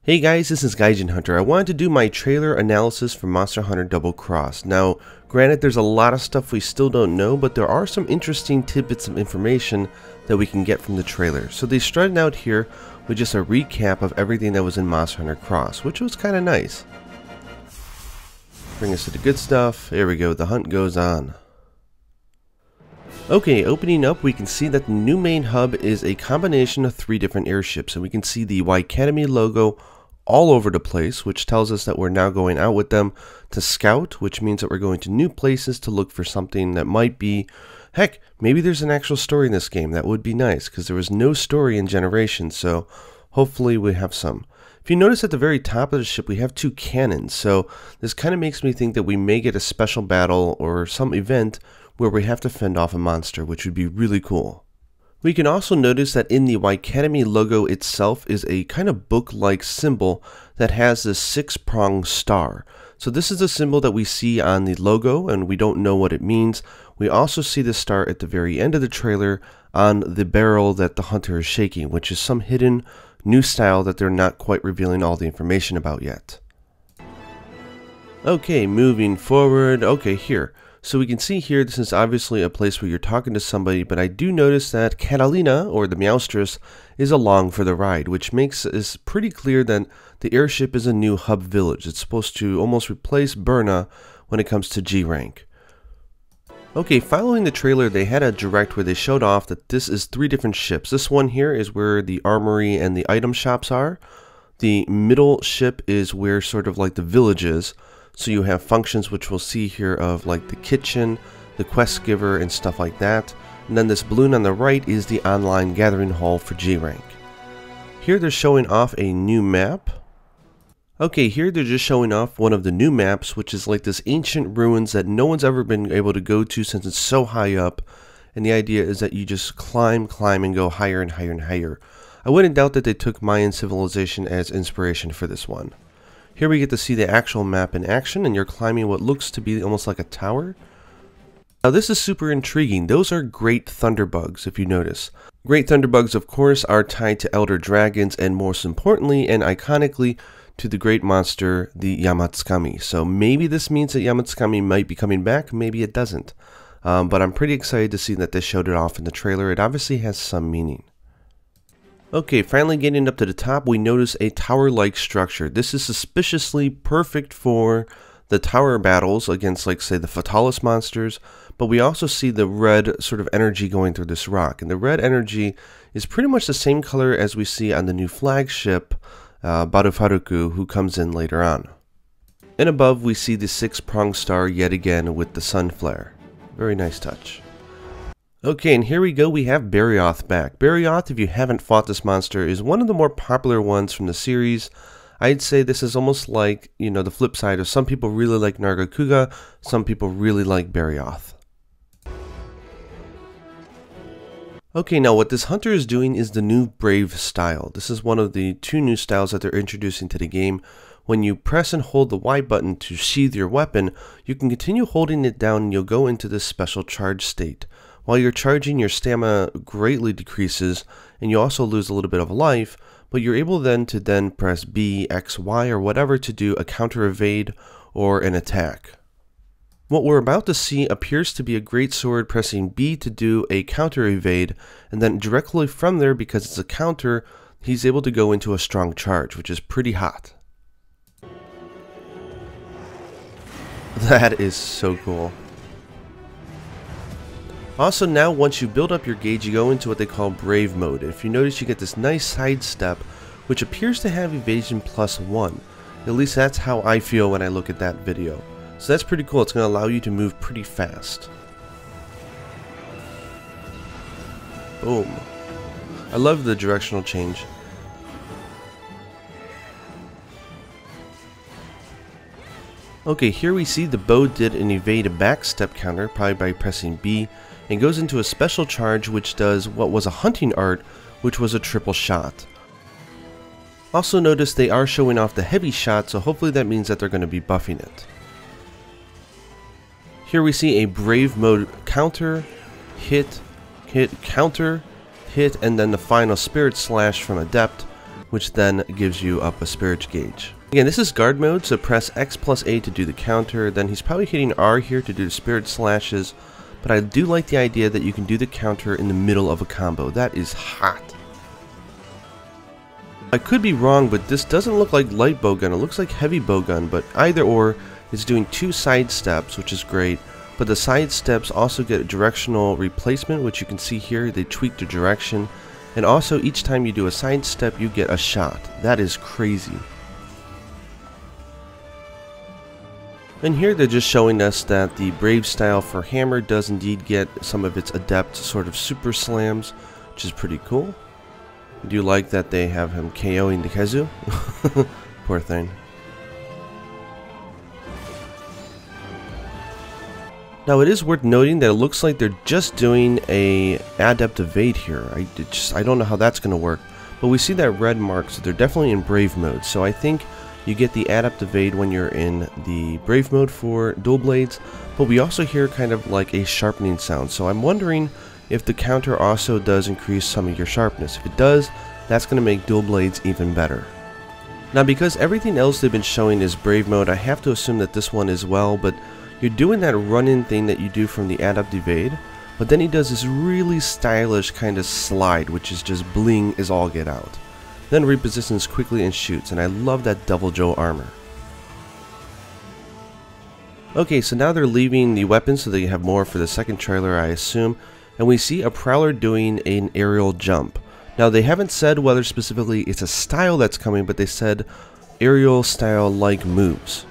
Hey guys, this is Gaijin Hunter. I wanted to do my trailer analysis for Monster Hunter Double Cross. Now, granted there's a lot of stuff we still don't know, but there are some interesting tidbits of information that we can get from the trailer. So they started out here with just a recap of everything that was in Monster Hunter Cross, which was kind of nice. Bring us to the good stuff. Here we go, the hunt goes on. Okay, opening up, we can see that the new main hub is a combination of 3 different airships, and we can see the Y Academy logo all over the place, which tells us that we're now going out with them to scout, which means that we're going to new places to look for something that might be, heck, maybe there's an actual story in this game. That would be nice, because there was no story in Generation, so hopefully we have some. If you notice at the very top of the ship, we have 2 cannons, so this kind of makes me think that we may get a special battle or some event where we have to fend off a monster, which would be really cool. We can also notice that in the Y Academy logo itself is a kind of book-like symbol that has this 6-pronged star. So this is a symbol that we see on the logo and we don't know what it means. We also see the star at the very end of the trailer on the barrel that the hunter is shaking, which is some hidden new style that they're not quite revealing all the information about yet. Okay, moving forward. Okay, here. So we can see here, this is obviously a place where you're talking to somebody, but I do notice that Catalina, or the Meowstress, is along for the ride, which makes it pretty clear that the airship is a new hub village. It's supposed to almost replace Berna when it comes to G rank. Okay, following the trailer, they had a direct where they showed off that this is 3 different ships. This one here is where the armory and the item shops are. The middle ship is where sort of like the village is. So you have functions which we'll see here of like the kitchen, the quest giver, and stuff like that. And then this balloon on the right is the online gathering hall for G rank. Here they're showing off a new map. Okay, here they're just showing off one of the new maps, which is like this ancient ruins that no one's ever been able to go to since it's so high up. And the idea is that you just climb, and go higher and higher and higher. I wouldn't doubt that they took Mayan civilization as inspiration for this one. Here we get to see the actual map in action, and you're climbing what looks to be almost like a tower. Now this is super intriguing. Those are great thunderbugs, if you notice. Great thunderbugs, of course, are tied to elder dragons, and most importantly and iconically to the great monster, the Yamatsukami. So maybe this means that Yamatsukami might be coming back, maybe it doesn't. But I'm pretty excited to see that they showed it off in the trailer. It obviously has some meaning. Okay, finally getting up to the top, we notice a tower-like structure. This is suspiciously perfect for the tower battles against, like, say, the Fatalis monsters, but we also see the red sort of energy going through this rock. And the red energy is pretty much the same color as we see on the new flagship, Barufaruku, who comes in later on. And above, we see the 6-pronged star yet again with the sun flare. Very nice touch. Okay, and here we go, we have Barioth back. Barioth, if you haven't fought this monster, is one of the more popular ones from the series. I'd say this is almost like, you know, the flip side of some people really like Nargacuga, some people really like Barioth. Okay, now what this hunter is doing is the new Brave style. This is one of the 2 new styles that they're introducing to the game. When you press and hold the Y button to sheath your weapon, you can continue holding it down and you'll go into this special charge state. While you're charging, your stamina greatly decreases, and you also lose a little bit of life, but you're able then to press B, X, Y, or whatever to do a counter evade or an attack. What we're about to see appears to be a great sword pressing B to do a counter evade, and then directly from there, because it's a counter, he's able to go into a strong charge, which is pretty hot. That is so cool. Also now, once you build up your gauge, you go into what they call Brave mode. If you notice, you get this nice sidestep, which appears to have evasion +1. At least that's how I feel when I look at that video. So that's pretty cool. It's going to allow you to move pretty fast. Boom. I love the directional change. Okay, here we see the bow did an evade a backstep counter, probably by pressing B, and goes into a special charge which does what was a hunting art, which was a triple shot. Also notice they are showing off the heavy shot, so hopefully that means that they're going to be buffing it. Here we see a Brave mode counter, hit, counter, hit, and then the final Spirit Slash from Adept, which then gives you up a spirit gauge. Again, this is guard mode, so press X plus A to do the counter. Then he's probably hitting R here to do the spirit slashes, but I do like the idea that you can do the counter in the middle of a combo. That is hot. I could be wrong, but this doesn't look like light bowgun. It looks like heavy bowgun, but either or is doing 2 side steps, which is great. But the side steps also get a directional replacement, which you can see here. They tweak the direction. And also each time you do a side step, you get a shot. That is crazy. And here they're just showing us that the Brave style for hammer does indeed get some of its adept sort of super slams, which is pretty cool. I do like that they have him KOing the Kezu. Poor thing. Now it is worth noting that it looks like they're just doing a adept evade here. I don't know how that's going to work, but we see that red mark, so they're definitely in brave mode. So I think you get the adept evade when you're in the brave mode for dual blades, but we also hear kind of like a sharpening sound. So I'm wondering if the counter also does increase some of your sharpness. If it does, that's going to make dual blades even better. Now because everything else they've been showing is brave mode, I have to assume that this one is well, but you're doing that run-in thing that you do from the adept evade, but then he does this really stylish kind of slide, which is just bling as all get out. Then repositions quickly and shoots, and I love that Devil Joe armor. Okay, so now they're leaving the weapons so they have more for the second trailer, I assume, and we see a Prowler doing an aerial jump. Now they haven't said whether specifically it's a style that's coming, but they said aerial style like moves.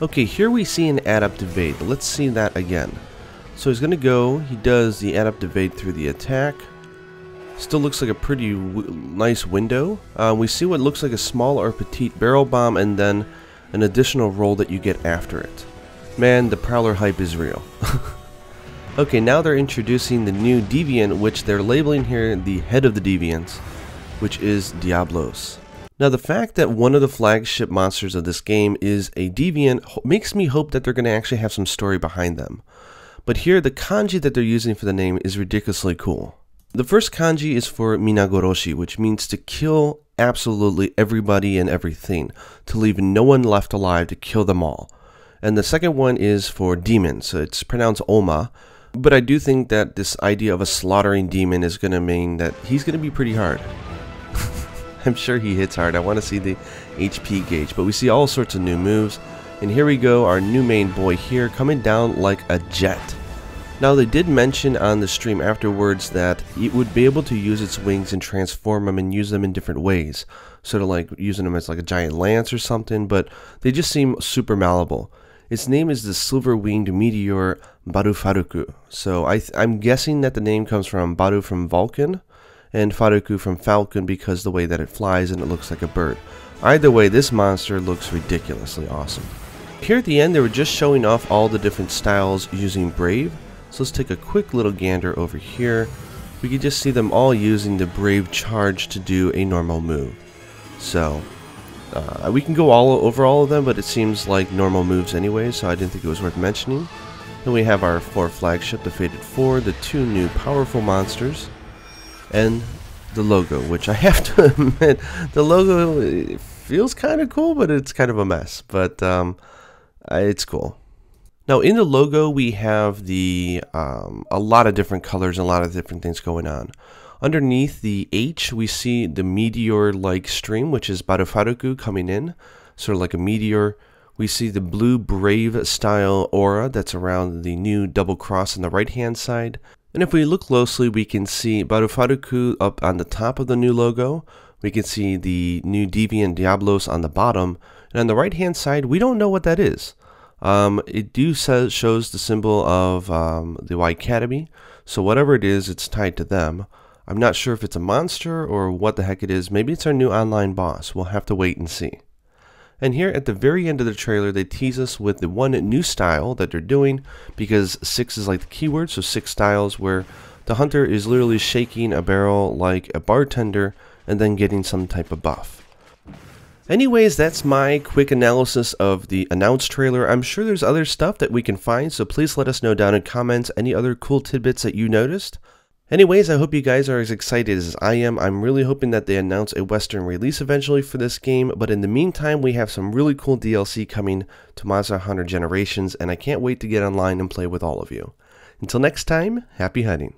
Okay, here we see an adept evade. Let's see that again. So he's gonna go, he does the adept evade through the attack. Still looks like a pretty nice window. We see what looks like a small or petite barrel bomb and then an additional roll that you get after it. Man, the Prowler hype is real. Okay, now they're introducing the new Deviant, which they're labeling here the head of the Deviants, which is Diablos. Now the fact that one of the flagship monsters of this game is a Deviant makes me hope that they're going to actually have some story behind them. But here the kanji that they're using for the name is ridiculously cool. The first kanji is for Minagoroshi, which means to kill absolutely everybody and everything, to leave no one left alive, to kill them all. And the second one is for demon, so it's pronounced Oma. But I do think that this idea of a slaughtering demon is going to mean that he's going to be pretty hard. I'm sure he hits hard. I want to see the HP gauge. But we see all sorts of new moves. And here we go, our new main boy here, coming down like a jet. Now they did mention on the stream afterwards that it would be able to use its wings and transform them and use them in different ways. Sort of like using them as like a giant lance or something, but they just seem super malleable. Its name is the silver-winged meteor Baru-Faruku. So I'm guessing that the name comes from Baru from Vulcan and Faruku from Falcon because the way that it flies and it looks like a bird. Either way, this monster looks ridiculously awesome. Here at the end, they were just showing off all the different styles using Brave. So let's take a quick little gander over here. We can just see them all using the Brave charge to do a normal move. So we can go over all of them, but it seems like normal moves anyway, so I didn't think it was worth mentioning. Then we have our 4 flagship, the Fated 4, the 2 new powerful monsters, and the logo, which I have to admit, the logo feels kind of cool, but it's kind of a mess, but it's cool. Now in the logo we have the a lot of different colors and a lot of different things going on. Underneath the H we see the meteor-like stream, which is Baru-Faruku coming in, sort of like a meteor. We see the blue Brave style aura that's around the new double cross on the right hand side. And if we look closely we can see Baru-Faruku up on the top of the new logo. We can see the new Deviant Diablos on the bottom. And on the right hand side we don't know what that is. It shows the symbol of the Y Academy, so whatever it is, it's tied to them. I'm not sure if it's a monster or what the heck it is. Maybe it's our new online boss. We'll have to wait and see. And here at the very end of the trailer, they tease us with the one new style that they're doing, because 6 is like the keyword, so 6 styles where the hunter is literally shaking a barrel like a bartender and then getting some type of buff. Anyways, that's my quick analysis of the announced trailer. I'm sure there's other stuff that we can find, so please let us know down in comments any other cool tidbits that you noticed. Anyways, I hope you guys are as excited as I am. I'm really hoping that they announce a Western release eventually for this game, but in the meantime, we have some really cool DLC coming to Monster Hunter Generations, and I can't wait to get online and play with all of you. Until next time, happy hunting.